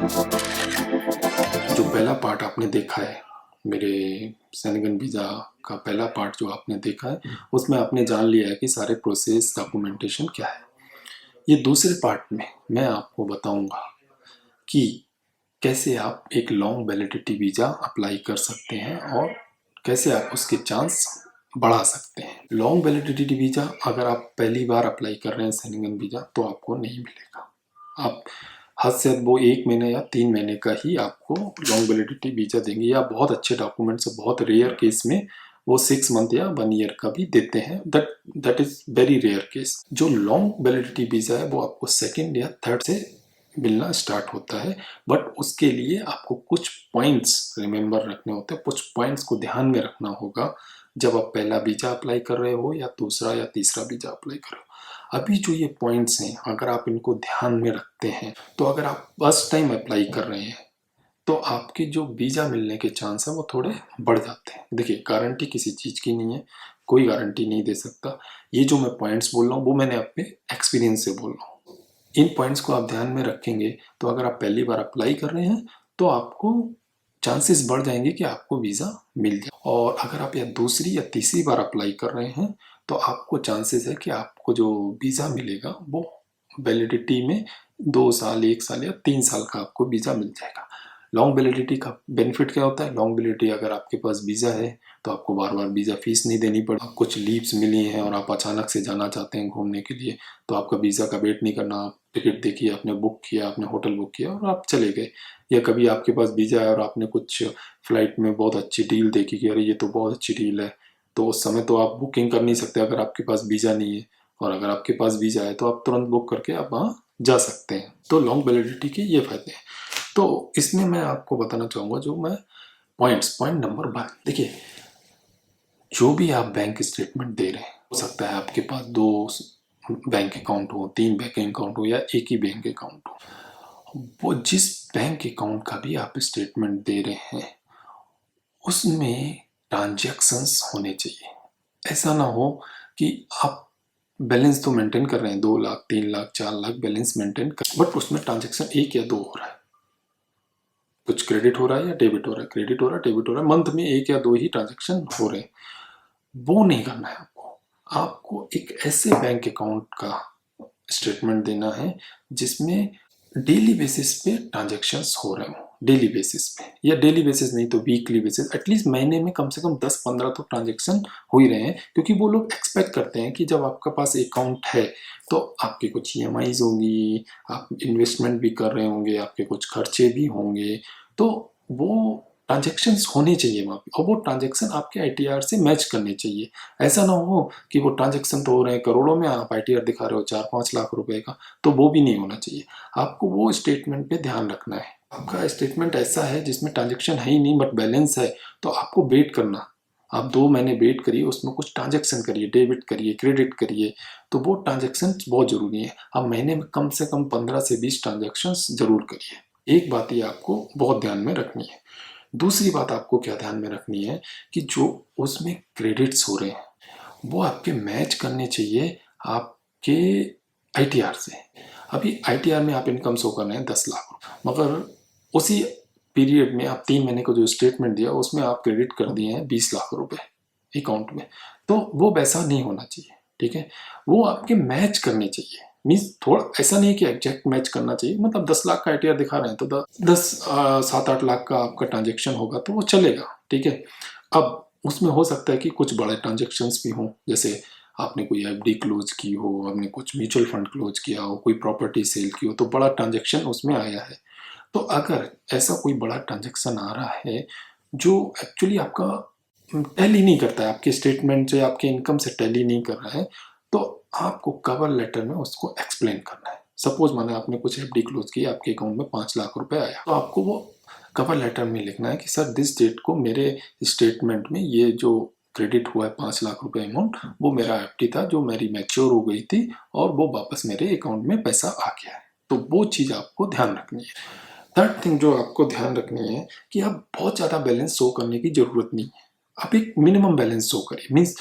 जो पहला पार्ट आपने देखा है मेरे सेनेगन वीज़ा का पहला पार्ट जो आपने देखा है, उसमें आपने जान लिया है कि सारे प्रोसेस डॉक्यूमेंटेशन क्या है। ये दूसरे पार्ट में मैं आपको बताऊंगा कि कैसे आप एक लॉन्ग वैलिडिटी वीज़ा अप्लाई कर सकते हैं और कैसे आप उसके चांस बढ़ा सकते हैं। लॉन्ग वैलिडिटी वीज़ा अगर आप पहली बार अप्लाई कर रहे हैं सेनेगन वीज़ा तो आपको नहीं मिलेगा। आप हद से हद वो 1 महीने या 3 महीने का ही आपको लॉन्ग वैलिडिटी वीज़ा देंगे, या बहुत अच्छे डॉक्यूमेंट्स बहुत रेयर केस में वो 6 मंथ या 1 ईयर का भी देते हैं। That is very rare case. जो लॉन्ग वैलिडिटी वीज़ा है वो आपको सेकेंड या थर्ड से मिलना स्टार्ट होता है, बट उसके लिए आपको कुछ पॉइंट्स रिमेंबर रखने होते हैं, कुछ पॉइंट्स को ध्यान में रखना होगा जब आप पहला वीज़ा अप्लाई कर रहे हो या दूसरा या तीसरा वीज़ा अप्लाई कर रहे हो। अभी जो ये पॉइंट्स हैं अगर आप इनको ध्यान में रखते हैं तो अगर आप फर्स्ट टाइम अप्लाई कर रहे हैं तो आपके जो वीज़ा मिलने के चांस है वो थोड़े बढ़ जाते हैं। देखिए, गारंटी किसी चीज़ की नहीं है, कोई गारंटी नहीं दे सकता। ये जो मैं पॉइंट्स बोल रहा हूँ वो मैंने अपने एक्सपीरियंस से बोल रहा हूँ। इन पॉइंट्स को आप ध्यान में रखेंगे तो अगर आप पहली बार अप्लाई कर रहे हैं तो आपको चांसेस बढ़ जाएंगे कि आपको वीज़ा मिल जाए। और अगर आप या दूसरी या तीसरी बार अप्लाई कर रहे हैं तो आपको चांसेस है कि आपको जो वीज़ा मिलेगा वो वैलिडिटी में 2 साल, 1 साल या 3 साल का आपको वीज़ा मिल जाएगा। लॉन्ग वैलिडिटी का बेनिफिट क्या होता है? लॉन्ग वैलिडिटी अगर आपके पास वीज़ा है तो आपको बार बार वीज़ा फीस नहीं देनी पड़ती। कुछ लीव्स मिली हैं और आप अचानक से जाना चाहते हैं घूमने के लिए तो आपका वीज़ा का वेट नहीं करना। आप टिकट देखिए, आपने बुक किया, आपने होटल बुक किया और आप चले गए। या कभी आपके पास वीज़ा है और आपने कुछ फ्लाइट में बहुत अच्छी डील देखी कि अरे ये तो बहुत अच्छी डील है, तो उस समय तो आप बुकिंग कर नहीं सकते अगर आपके पास वीज़ा नहीं है। और अगर आपके पास वीज़ा है तो आप तुरंत बुक करके आप वहाँ जा सकते हैं। तो लॉन्ग वैलिडिटी के ये फायदे हैं। तो इसमें मैं आपको बताना चाहूँगा जो मैं पॉइंट नंबर 1, देखिए, जो भी आप बैंक स्टेटमेंट दे रहे हैं, हो सकता है आपके पास 2 बैंक अकाउंट हो, 3 बैंक अकाउंट हो या एक ही बैंक अकाउंट हो। वो जिस बैंक अकाउंट का भी आप स्टेटमेंट दे रहे हैं उसमें ट्रांजैक्शंस होने चाहिए। ऐसा ना हो कि आप बैलेंस तो मेंटेन कर रहे हैं, 2 लाख, 3 लाख, 4 लाख बैलेंस मेंटेन कर, बट उसमें ट्रांजैक्शन 1 या 2 हो रहा है। कुछ क्रेडिट हो रहा है या डेबिट हो रहा है, क्रेडिट हो रहा है, डेबिट हो रहा है, मंथ में 1 या 2 ही ट्रांजैक्शन हो रहे हैं। वो नहीं करना है आपको। आपको एक ऐसे बैंक अकाउंट का स्टेटमेंट देना है जिसमें डेली बेसिस पे ट्रांजैक्शंस हो रहे हो, डेली बेसिस पे, या डेली बेसिस नहीं तो वीकली बेसिस, एटलीस्ट महीने में कम से कम 10-15 तो ट्रांजैक्शन हो ही रहे हैं। क्योंकि वो लोग एक्सपेक्ट करते हैं कि जब आपका पास अकाउंट है तो आपके कुछ ईएमआईज होंगी, आप इन्वेस्टमेंट भी कर रहे होंगे, आपके कुछ खर्चे भी होंगे, तो वो ट्रांजैक्शंस होने चाहिए वहाँ पे और वो ट्रांजैक्शन आपके आईटीआर से मैच करने चाहिए। ऐसा ना हो कि वो ट्रांजैक्शन तो हो रहे हैं करोड़ों में, आप आईटीआर दिखा रहे हो 4-5 लाख रुपए का, तो वो भी नहीं होना चाहिए। आपको वो स्टेटमेंट पे ध्यान रखना है। आपका स्टेटमेंट ऐसा है जिसमें ट्रांजैक्शन है ही नहीं बट बैलेंस है, तो आपको वेट करना। आप 2 महीने वेट करिए, उसमें कुछ ट्रांजैक्शन करिए, डेबिट करिए, क्रेडिट करिए, तो वो ट्रांजैक्शन बहुत जरूरी है। आप महीने में कम से कम 15 से 20 ट्रांजैक्शन जरूर करिए। एक बात ये आपको बहुत ध्यान में रखनी है। दूसरी बात आपको क्या ध्यान में रखनी है कि जो उसमें क्रेडिट्स हो रहे हैं वो आपके मैच करने चाहिए आपके आईटीआर से। अभी आईटीआर में आप इनकम शो कर रहे हैं 10 लाख, मगर उसी पीरियड में आप 3 महीने को जो स्टेटमेंट दिया उसमें आप क्रेडिट कर दिए हैं 20 लाख रुपए अकाउंट में, तो वो वैसा नहीं होना चाहिए। ठीक है, वो आपके मैच करने चाहिए। मीन्स थोड़ा ऐसा नहीं कि एग्जैक्ट मैच करना चाहिए, मतलब 10 लाख का आईटीआर दिखा रहे हैं तो 7-8 लाख का आपका ट्रांजेक्शन होगा तो वो चलेगा। ठीक है, अब उसमें हो सकता है कि कुछ बड़े ट्रांजेक्शन्स भी हों, जैसे आपने कोई एफडी क्लोज की हो, आपने कुछ म्यूचुअल फंड क्लोज किया हो, कोई प्रॉपर्टी सेल की हो, तो बड़ा ट्रांजेक्शन उसमें आया है। तो अगर ऐसा कोई बड़ा ट्रांजेक्शन आ रहा है जो एक्चुअली आपका टैली नहीं करता है, आपके स्टेटमेंट से आपके इनकम से टैली नहीं कर रहा है, तो आपको कवर लेटर में उसको एक्सप्लेन करना है। सपोज माने आपने कुछ एफडी क्लोज की, आपके अकाउंट में 5 लाख रुपए आया, तो आपको वो कवर लेटर में लिखना है कि सर दिस डेट को मेरे स्टेटमेंट में ये जो क्रेडिट हुआ है 5 लाख रुपए अमाउंट, वो मेरा एफडी था जो मेरी मैच्योर हो गई थी और वो वापस मेरे अकाउंट में पैसा आ गया है। तो वो चीज़ आपको ध्यान रखनी है। थर्ड थिंग जो आपको ध्यान रखनी है कि आप बहुत ज़्यादा बैलेंस शो करने की ज़रूरत नहीं है। आप एक मिनिमम बैलेंस शो करिए। मीन्स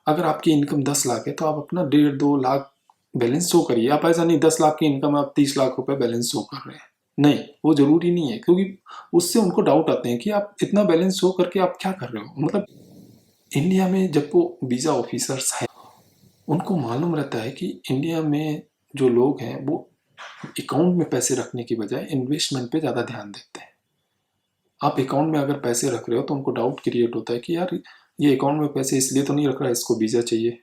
अगर आपकी इनकम 10 लाख है तो आप अपना 1.5-2 लाख बैलेंस शो करिए। आप ऐसा नहीं 10 लाख की इनकम आप 30 लाख रुपए बैलेंस शो कर रहे हैं, नहीं, वो ज़रूरी नहीं है, क्योंकि उससे उनको डाउट आते हैं कि आप इतना बैलेंस शो करके आप क्या कर रहे हो? मतलब इंडिया में जब वो वीज़ा ऑफिसर्स हैं, उनको मालूम रहता है कि इंडिया में जो लोग हैं वो अकाउंट में पैसे रखने की बजाय इन्वेस्टमेंट पे ज़्यादा ध्यान देते हैं। आप अकाउंट में अगर पैसे रख रहे हो तो उनको डाउट क्रिएट होता है कि यार ये अकाउंट में पैसे इसलिए तो नहीं रख रहा है, इसको वीज़ा चाहिए।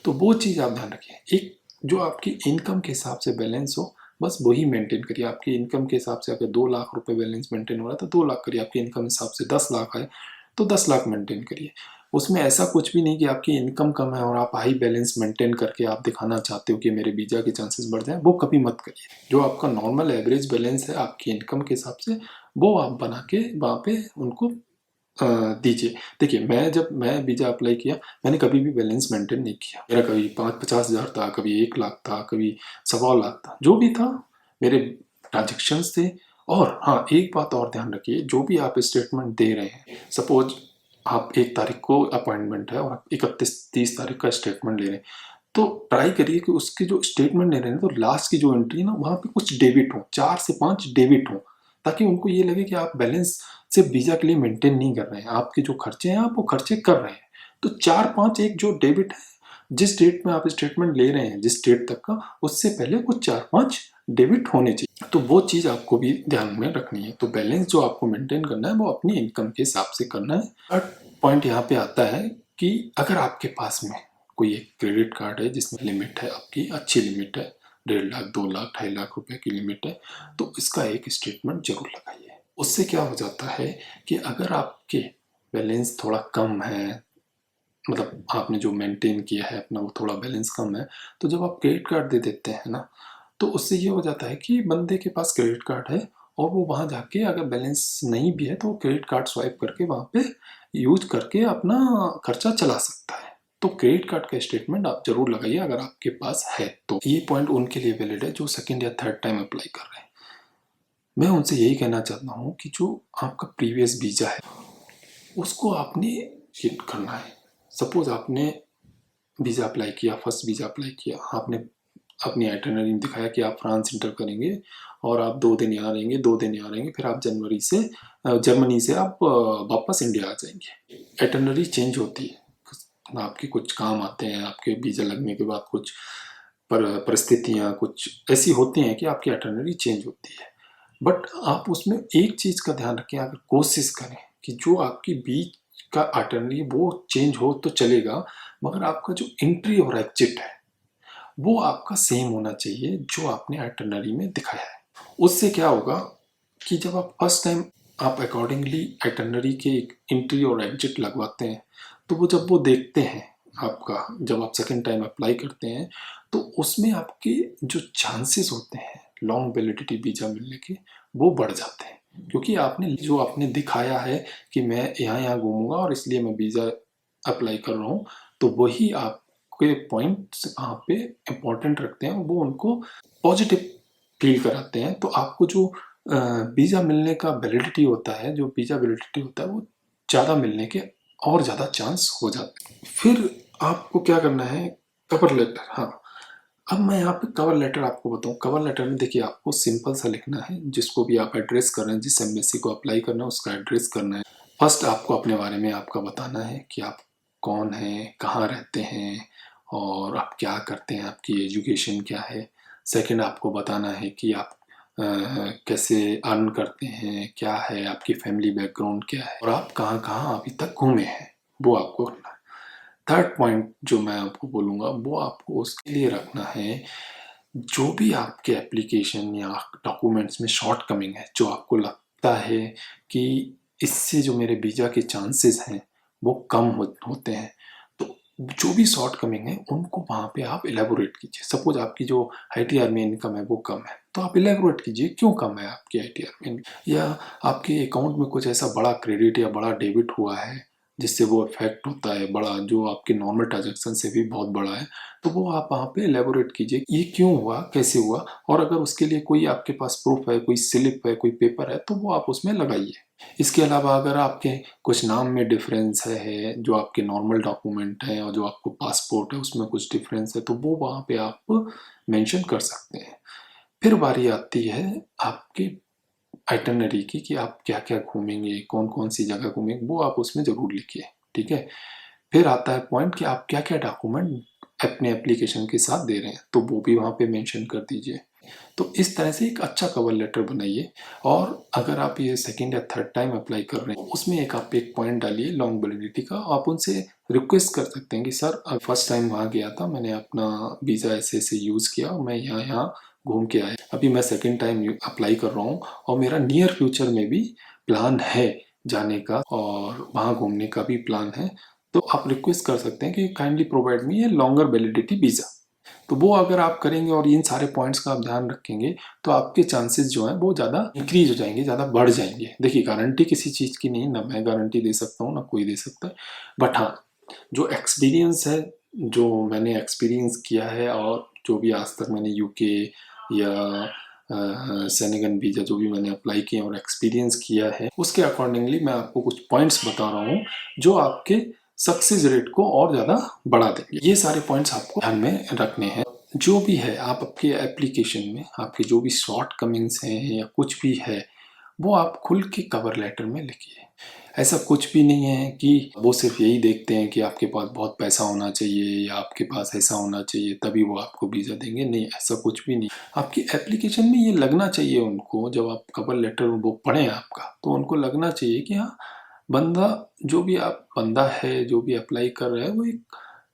तो वो चीज़ आप ध्यान रखिए। एक जो आपकी इनकम के हिसाब से बैलेंस हो, बस वही मेंटेन करिए। आपकी इनकम के हिसाब से अगर 2 लाख रुपए बैलेंस मेंटेन हो रहा है तो 2 लाख करिए। आपकी इनकम हिसाब से 10 लाख है तो 10 लाख मेंटेन करिए। उसमें ऐसा कुछ भी नहीं कि आपकी इनकम कम है और आप हाई बैलेंस मेंटेन करके आप दिखाना चाहते हो कि मेरे वीज़ा के चांसेस बढ़ जाए, वो कभी मत करिए। जो आपका नॉर्मल एवरेज बैलेंस है आपकी इनकम के हिसाब से, वो आप बना के वहाँ पे उनको दीजिए। देखिए, जब मैं वीज़ा अप्लाई किया, मैंने कभी भी बैलेंस मेंटेन नहीं किया। मेरा कभी 50,000 था, कभी 1 लाख था, कभी 1.25 लाख था। जो भी था, मेरे ट्रांजेक्शन्स थे। और हाँ, एक बात और ध्यान रखिए, जो भी आप स्टेटमेंट दे रहे हैं, सपोज़ आप 1 तारीख को अपॉइंटमेंट है और आप 31-30 तारीख का स्टेटमेंट ले रहे हैं, तो ट्राई करिए कि उसके जो स्टेटमेंट ले रहे हैं, तो लास्ट की जो एंट्री है ना, वहाँ पे कुछ डेबिट हो, 4 से 5 डेबिट हो, ताकि उनको ये लगे कि आप बैलेंस सिर्फ वीज़ा के लिए मेंटेन नहीं कर रहे हैं, आपके जो खर्चे हैं आप वो खर्चे कर रहे हैं। तो 4-5 एक जो डेबिट है, जिस डेट में आप स्टेटमेंट ले रहे हैं, जिस डेट तक का, उससे पहले कुछ 4-5 डेबिट होने चाहिए। तो वो चीज़ आपको भी ध्यान में रखनी है। तो बैलेंस जो आपको मेंटेन करना है वो अपनी इनकम के हिसाब से करना है। थर्ड पॉइंट यहाँ पे आता है कि अगर आपके पास में कोई एक क्रेडिट कार्ड है जिसमें लिमिट है, आपकी अच्छी लिमिट है, 1.5 लाख, 2 लाख, 2.5 लाख रुपए की लिमिट है, तो इसका एक स्टेटमेंट जरूर लगाइए। उससे क्या हो जाता है कि अगर आपके बैलेंस थोड़ा कम है, मतलब आपने जो मेंटेन किया है अपना वो थोड़ा बैलेंस कम है, तो जब आप क्रेडिट कार्ड दे देते हैं ना, तो उससे ये हो जाता है कि बंदे के पास क्रेडिट कार्ड है और वो वहाँ जाके अगर बैलेंस नहीं भी है तो वो क्रेडिट कार्ड स्वाइप करके वहाँ पे यूज करके अपना खर्चा चला सकता है। तो क्रेडिट कार्ड का स्टेटमेंट आप जरूर लगाइए अगर आपके पास है तो। ये पॉइंट उनके लिए वैलिड है जो सेकंड या थर्ड टाइम अप्लाई कर रहे हैं। मैं उनसे यही कहना चाहता हूँ कि जो आपका प्रीवियस वीज़ा है उसको आपने हिट करना है। सपोज आपने वीज़ा अप्लाई किया, फर्स्ट वीज़ा अप्लाई किया, आपने अपनी आइटिनरी में दिखाया कि आप फ्रांस इंटर करेंगे और आप 2 दिन यहाँ रहेंगे, 2 दिन यहाँ रहेंगे, फिर आप जर्मनी से आप वापस इंडिया आ जाएंगे। आइटिनरी चेंज होती है, आपके कुछ काम आते हैं, आपके वीज़ा लगने के बाद कुछ परिस्थितियाँ कुछ ऐसी होती हैं कि आपकी आइटिनरी चेंज होती है। बट आप उसमें एक चीज़ का ध्यान रखें, अगर कोशिश करें कि जो आपकी बीच का आइटिनरी वो चेंज हो तो चलेगा, मगर आपका जो एंट्री और एग्जिट है वो आपका सेम होना चाहिए जो आपने आइटिनरी में दिखाया है। उससे क्या होगा कि जब आप फर्स्ट टाइम आप अकॉर्डिंगली आइटिनरी के एंट्री और एग्जिट लगवाते हैं, तो वो जब वो देखते हैं आपका, जब आप सेकंड टाइम अप्लाई करते हैं, तो उसमें आपके जो चांसेस होते हैं लॉन्ग वैलिडिटी वीज़ा मिलने के, वो बढ़ जाते हैं। क्योंकि आपने दिखाया है कि मैं यहाँ यहाँ घूमूंगा और इसलिए मैं वीज़ा अप्लाई कर रहा हूँ, तो वही आपके पॉइंट्स वहाँ पे इम्पोर्टेंट रखते हैं, वो उनको पॉजिटिव फील कराते हैं। तो आपको जो वीज़ा मिलने का वैलिडिटी होता है, जो वीज़ा वैलिडिटी होता है वो ज़्यादा मिलने के और ज़्यादा चांस हो जाते हैं। फिर आपको क्या करना है, कवर लेटर। हाँ, अब मैं यहाँ पे कवर लेटर आपको बताऊँ। कवर लेटर में देखिए आपको सिंपल सा लिखना है, जिसको भी आप एड्रेस कर रहे हैं, जिस एम्बेसी को अप्लाई करना है उसका एड्रेस करना है। फर्स्ट आपको अपने बारे में आपका बताना है कि आप कौन हैं, कहाँ रहते हैं और आप क्या करते हैं, आपकी एजुकेशन क्या है। सेकंड आपको बताना है कि आप कैसे अर्न करते हैं, क्या है आपकी फैमिली बैकग्राउंड क्या है और आप कहाँ कहाँ अभी तक घूमे हैं, वो आपको करना है। थर्ड पॉइंट जो मैं आपको बोलूँगा वो आपको उसके लिए रखना है, जो भी आपके एप्लीकेशन या डॉक्यूमेंट्स में शॉर्ट कमिंग है, जो आपको लगता है कि इससे जो मेरे वीज़ा के चांसेस हैं वो कम होते हैं, तो जो भी शॉर्ट कमिंग है उनको वहाँ पे आप एलेबोरेट कीजिए। सपोज आपकी जो आईटीआर में इनकम है वो कम है, तो आप एलेबोरेट कीजिए क्यों कम है आपकी आईटीआर में, या आपके अकाउंट में कुछ ऐसा बड़ा क्रेडिट या बड़ा डेबिट हुआ है जिससे वो इफेक्ट होता है बड़ा, जो आपके नॉर्मल ट्रांजेक्शन से भी बहुत बड़ा है, तो वो आप वहाँ पे एलेबोरेट कीजिए ये क्यों हुआ, कैसे हुआ, और अगर उसके लिए कोई आपके पास प्रूफ है, कोई स्लिप है, कोई पेपर है, तो वो आप उसमें लगाइए। इसके अलावा अगर आपके कुछ नाम में डिफरेंस है, जो आपके नॉर्मल डॉक्यूमेंट है और जो आपको पासपोर्ट है उसमें कुछ डिफरेंस है, तो वो वहाँ पे आप मेंशन कर सकते हैं। फिर बारी आती है आपके आइटनरी की कि आप क्या-क्या घूमेंगे, कौन-कौन सी जगह घूमेंगे, वो आप उसमें ज़रूर लिखिए, ठीक है? फिर आता है पॉइंट कि आप क्या-क्या डॉक्यूमेंट अपने एप्लीकेशन के साथ दे रहे हैं, तो वो भी वहाँ पे मेंशन कर दीजिए। तो इस तरह से एक अच्छा कवर लेटर बनाइए और अगर आप ये सेकंड या थर्ड टाइम अप्लाई कर रहे हैं, उसमें आप एक पॉइंट डालिए लॉन्ग वैलिडिटी का। आप उनसे रिक्वेस्ट कर सकते हैं कि सर फर्स्ट टाइम वहाँ गया था, मैंने अपना वीज़ा ऐसे-ऐसे यूज़ किया और मैं यहाँ-यहाँ घूम के आया। अभी मैं सेकंड टाइम अप्लाई कर रहा हूँ और मेरा नियर फ्यूचर में भी प्लान है जाने का और वहाँ घूमने का भी प्लान है। तो आप रिक्वेस्ट कर सकते हैं कि kindly provide me a longer validity visa. तो वो अगर आप करेंगे और इन सारे पॉइंट्स का आप ध्यान रखेंगे तो आपके चांसेस जो हैं वो ज़्यादा इंक्रीज हो जाएंगे, ज़्यादा बढ़ जाएंगे। देखिए गारंटी किसी चीज़ की नहीं, ना मैं गारंटी दे सकता हूँ ना कोई दे सकता है, बट हाँ जो एक्सपीरियंस है, जो मैंने एक्सपीरियंस किया है और जो भी आज तक मैंने यूके या सेनेगन वीज़ा जो भी मैंने अप्लाई किया और एक्सपीरियंस किया है, उसके अकॉर्डिंगली मैं आपको कुछ पॉइंट्स बता रहा हूँ जो आपके सक्सेस रेट को और ज़्यादा बढ़ा देंगे। ये सारे पॉइंट्स आपको ध्यान में रखने हैं। जो भी है आप आपके एप्लीकेशन में आपके जो भी शॉर्ट कमिंग्स हैं या कुछ भी है वो आप खुल के कवर लेटर में लिखिए। ऐसा कुछ भी नहीं है कि वो सिर्फ यही देखते हैं कि आपके पास बहुत पैसा होना चाहिए या आपके पास ऐसा होना चाहिए तभी वो आपको वीज़ा देंगे। नहीं, ऐसा कुछ भी नहीं। आपकी एप्लीकेशन में ये लगना चाहिए उनको, जब आप कवर लेटर वो पढ़ें आपका तो उनको लगना चाहिए कि हाँ बंदा जो भी आप बंदा है जो भी अप्लाई कर रहा है वो एक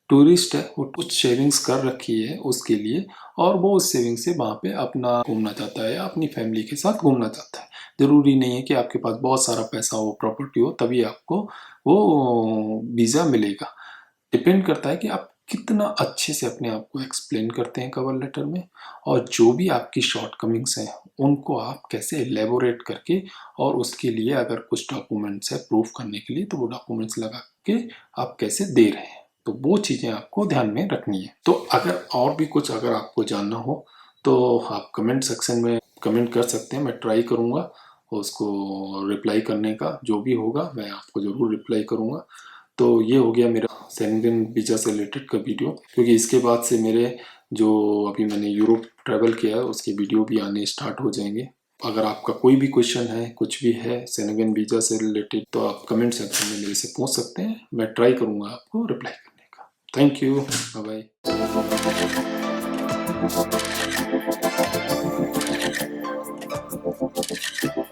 टूरिस्ट है, वो कुछ सेविंग्स कर रखी है उसके लिए और वो उस सेविंग से वहाँ पे अपना घूमना चाहता है या अपनी फैमिली के साथ घूमना चाहता है। ज़रूरी नहीं है कि आपके पास बहुत सारा पैसा हो, प्रॉपर्टी हो तभी आपको वो वीज़ा मिलेगा। डिपेंड करता है कि आप कितना अच्छे से अपने आप को एक्सप्लेन करते हैं कवर लेटर में और जो भी आपकी शॉर्टकमिंग्स हैं उनको आप कैसे एलेबोरेट करके और उसके लिए अगर कुछ डॉक्यूमेंट्स है प्रूफ करने के लिए तो वो डॉक्यूमेंट्स लगा के आप कैसे दे रहे हैं, तो वो चीज़ें आपको ध्यान में रखनी है। तो अगर और भी कुछ अगर आपको जानना हो तो आप कमेंट सेक्शन में कमेंट कर सकते हैं, मैं ट्राई करूँगा उसको रिप्लाई करने का। जो भी होगा मैं आपको ज़रूर रिप्लाई करूँगा। तो ये हो गया मेरा शेंगेन वीज़ा से रिलेटेड का वीडियो, क्योंकि इसके बाद से मेरे जो अभी मैंने यूरोप ट्रैवल किया है उसके वीडियो भी आने स्टार्ट हो जाएंगे। अगर आपका कोई भी क्वेश्चन है कुछ भी है शेंगेन वीज़ा से रिलेटेड तो आप कमेंट सेक्शन में मेरे से पूछ सकते हैं, मैं ट्राई करूँगा आपको रिप्लाई करने का। Thank you, bye bye.